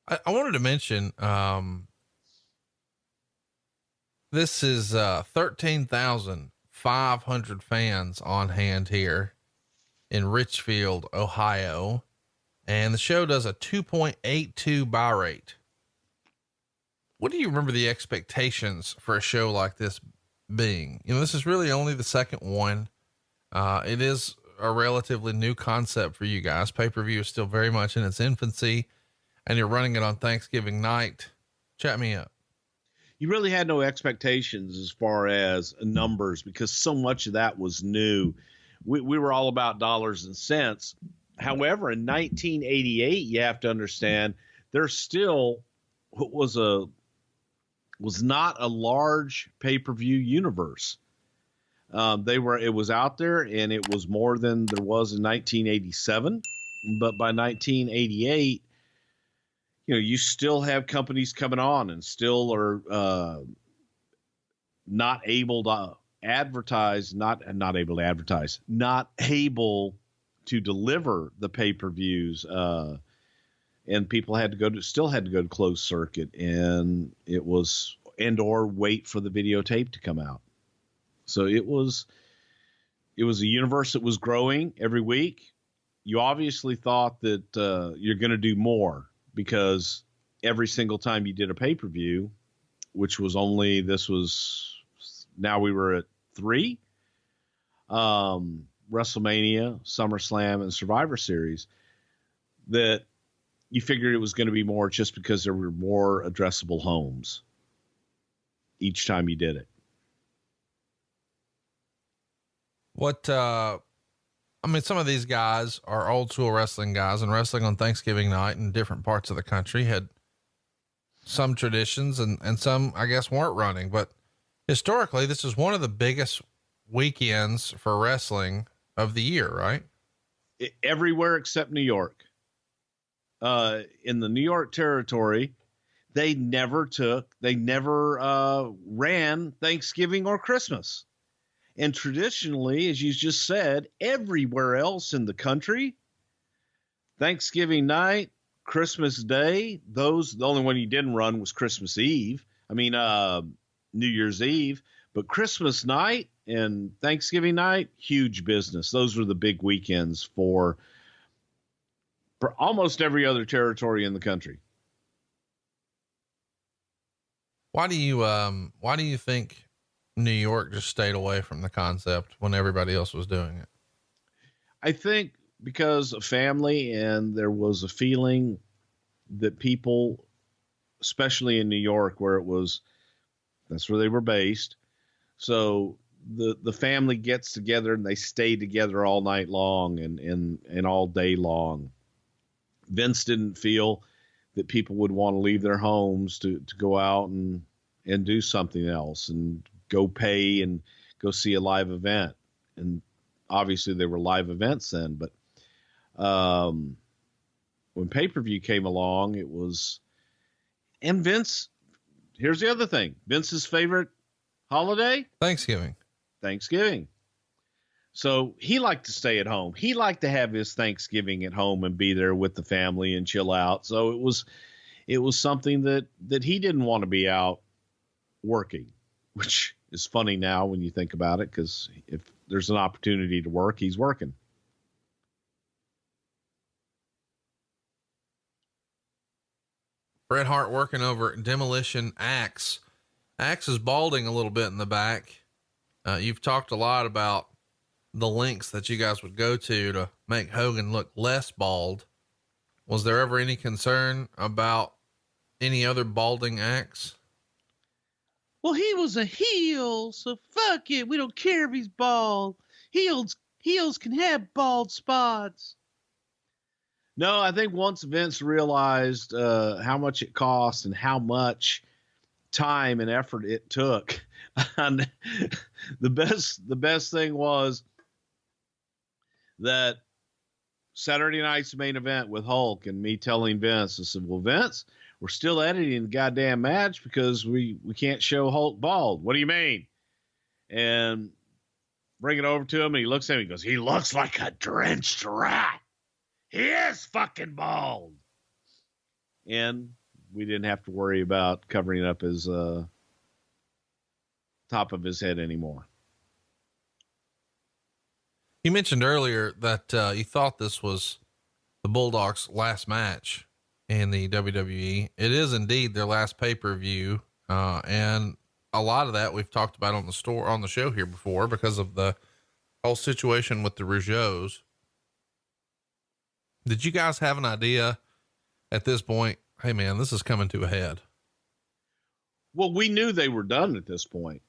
I wanted to mention, this is 13,500 fans on hand here in Richfield, Ohio. And the show does a 2.82 buy rate. What do you remember the expectations for a show like this being? This is really only the second one. It is a relatively new concept for you guys. Pay-per-view is still very much in its infancy, and you're running it on Thanksgiving night. Chat me up. You really had no expectations as far as numbers because so much of that was new. We were all about dollars and cents. However, in 1988, you have to understand there still was not a large pay-per-view universe. It was out there and it was more than there was in 1987. But by 1988, you still have companies coming on and still are not able to deliver the pay-per-views. And people still had to go to closed circuit, and or wait for the videotape to come out. So it was a universe that was growing every week. You obviously thought that you're going to do more because every single time you did a pay-per-view, now we were at 3, WrestleMania, SummerSlam, and Survivor Series, that you figured it was going to be more just because there were more addressable homes each time you did it. Some of these guys are old school wrestling guys, and wrestling on Thanksgiving night in different parts of the country had some traditions and some, I guess, weren't running, but historically this is one of the biggest weekends for wrestling of the year, right? Everywhere except New York. In the New York territory, they never ran Thanksgiving or Christmas. And traditionally, as you just said, everywhere else in the country, Thanksgiving night, Christmas Day, the only one you didn't run was Christmas Eve. New Year's Eve, but Christmas night and Thanksgiving night, huge business. Those were the big weekends for almost every other territory in the country. Why do you think New York just stayed away from the concept when everybody else was doing it? I think because of family, and there was a feeling that people, especially in New York, that's where they were based. So the family gets together and they stay together all night long and all day long. Vince didn't feel that people would want to leave their homes to go out and do something else and go pay and go see a live event. And obviously there were live events then, but when pay-per-view came along, and Vince, here's the other thing, Vince's favorite holiday? Thanksgiving. So he liked to stay at home. He liked to have his Thanksgiving at home and be there with the family and chill out. So it was something that he didn't want to be out working, which is funny now when you think about it, because if there's an opportunity to work, he's working. Bret Hart working over at Demolition Axe. Axe is balding a little bit in the back. You've talked a lot about the lengths that you guys would go to make Hogan look less bald. Was there ever any concern about any other balding Axe? Well, he was a heel, so fuck it. We don't care if he's bald. Heels can have bald spots. No, I think once Vince realized how much it cost and how much time and effort it took, and the best thing was that Saturday night's main event with Hulk and me telling Vince, I said, well, Vince, we're still editing the goddamn match because we can't show Hulk bald. What do you mean? And bring it over to him, and he looks at me and goes, he looks like a drenched rat. He is fucking bald. And we didn't have to worry about covering up his top of his head anymore. You mentioned earlier that you thought this was the Bulldogs' last match in the WWE. It is indeed their last pay-per-view. And a lot of that we've talked about on the show here before because of the whole situation with the Rougeaus. Did you guys have an idea at this point? Hey man, this is coming to a head. Well, we knew they were done at this point.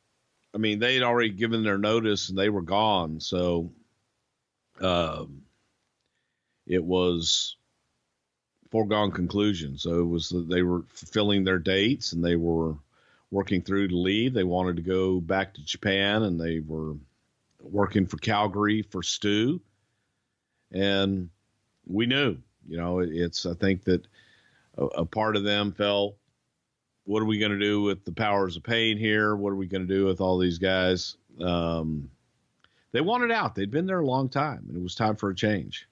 I mean, they had already given their notice and they were gone. So, it was foregone conclusion. So it was, they were fulfilling their dates and they were working through to leave. They wanted to go back to Japan and they were working for Calgary for Stu. And we knew, I think that a part of them felt, what are we going to do with the Powers of Pain here? What are we going to do with all these guys? They wanted out. They'd been there a long time and it was time for a change.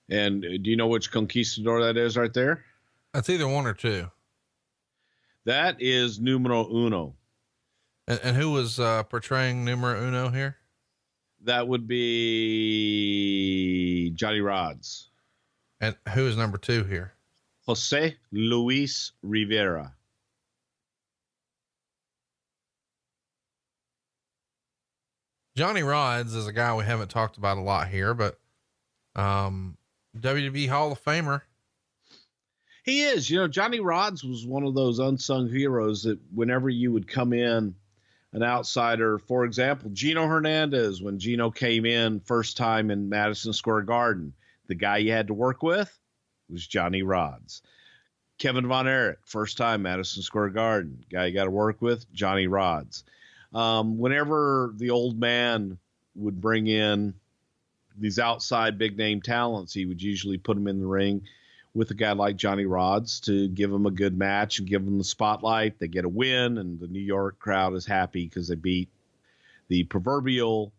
And do you know which conquistador that is right there? That's either one or two. That is Numero Uno. And who was portraying Numero Uno here? That would be Johnny Rods. And who is number two here? Jose Luis Rivera. Johnny Rods is a guy we haven't talked about a lot here, but WWE Hall of Famer. He is. Johnny Rods was one of those unsung heroes that whenever you would come in, an outsider, for example, Gino Hernandez, when Gino came in first time in Madison Square Garden, the guy you had to work with was Johnny Rods. Kevin Von Erich, first time Madison Square Garden, guy you got to work with, Johnny Rods. Whenever the old man would bring in these outside big name talents, he would usually put them in the ring with a guy like Johnny Rods to give them a good match and give them the spotlight. They get a win and the New York crowd is happy because they beat the proverbial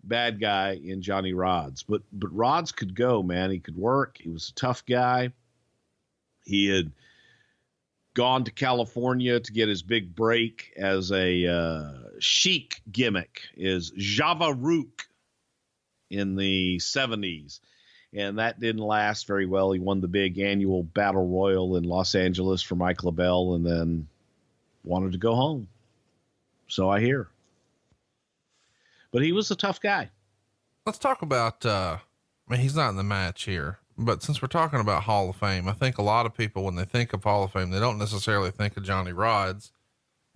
bad guy in Johnny Rods. But Rods could go, man. He could work. He was a tough guy. He had gone to California to get his big break as a chic gimmick, is Java Rook in the 70s. And that didn't last very well. He won the big annual Battle Royal in Los Angeles for Mike LaBelle and then wanted to go home. So I hear. But he was a tough guy. Let's talk about, he's not in the match here, but since we're talking about Hall of Fame, I think a lot of people, when they think of Hall of Fame, they don't necessarily think of Johnny Rods,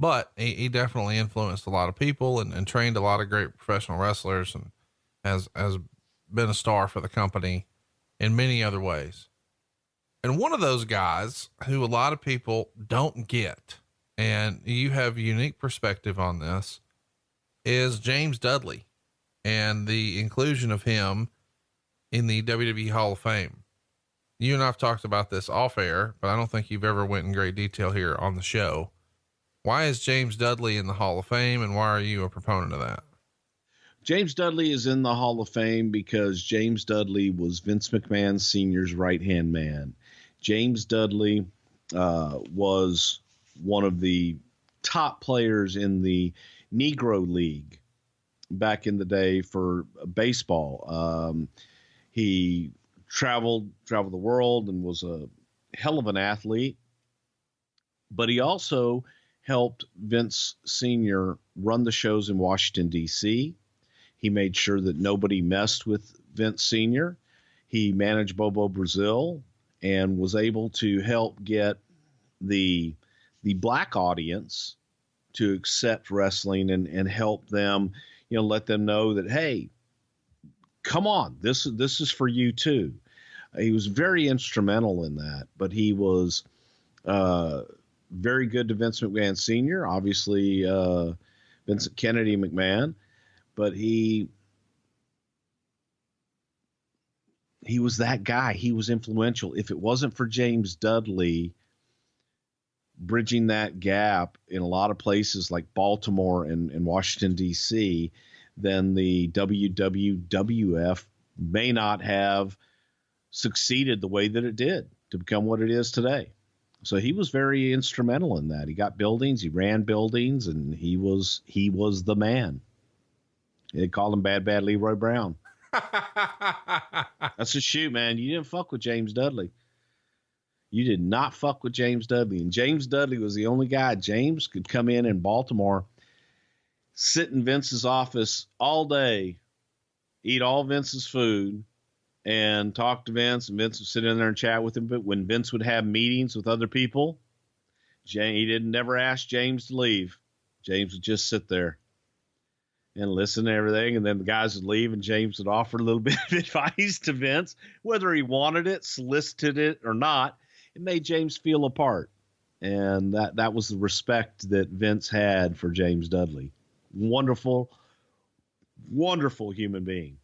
but he definitely influenced a lot of people and trained a lot of great professional wrestlers and has been a star for the company in many other ways. And one of those guys who a lot of people don't get, and you have a unique perspective on this, is James Dudley and the inclusion of him in the WWE Hall of Fame. You and I've talked about this off air, but I don't think you've ever went in great detail here on the show. Why is James Dudley in the Hall of Fame and why are you a proponent of that? James Dudley is in the Hall of Fame because James Dudley was Vince McMahon Sr.'s right-hand man. James Dudley was one of the top players in the Negro League back in the day for baseball. He traveled the world and was a hell of an athlete, but he also helped Vince Sr. run the shows in Washington, D.C. He made sure that nobody messed with Vince Sr. He managed Bobo Brazil and was able to help get the black audience to accept wrestling and help them, let them know that, hey, come on, this is for you too. He was very instrumental in that, but he was very good to Vince McMahon Sr., obviously Vincent Kennedy McMahon. But he was that guy. He was influential. If it wasn't for James Dudley bridging that gap in a lot of places like Baltimore and Washington, D.C., then the WWF may not have succeeded the way that it did to become what it is today. So he was very instrumental in that. He got buildings, he ran buildings, and he was the man. They called him Bad Leroy Brown. That's a shoot, man. You didn't fuck with James Dudley. You did not fuck with James Dudley. And James Dudley was the only guy. James could come in Baltimore, sit in Vince's office all day, eat all Vince's food, and talk to Vince. And Vince would sit in there and chat with him. But when Vince would have meetings with other people, he never ask James to leave. James would just sit there and listen to everything. And then the guys would leave, and James would offer a little bit of advice to Vince, whether he wanted it, solicited it, or not. It made James feel a part. And that was the respect that Vince had for James Dudley. Wonderful, wonderful human being.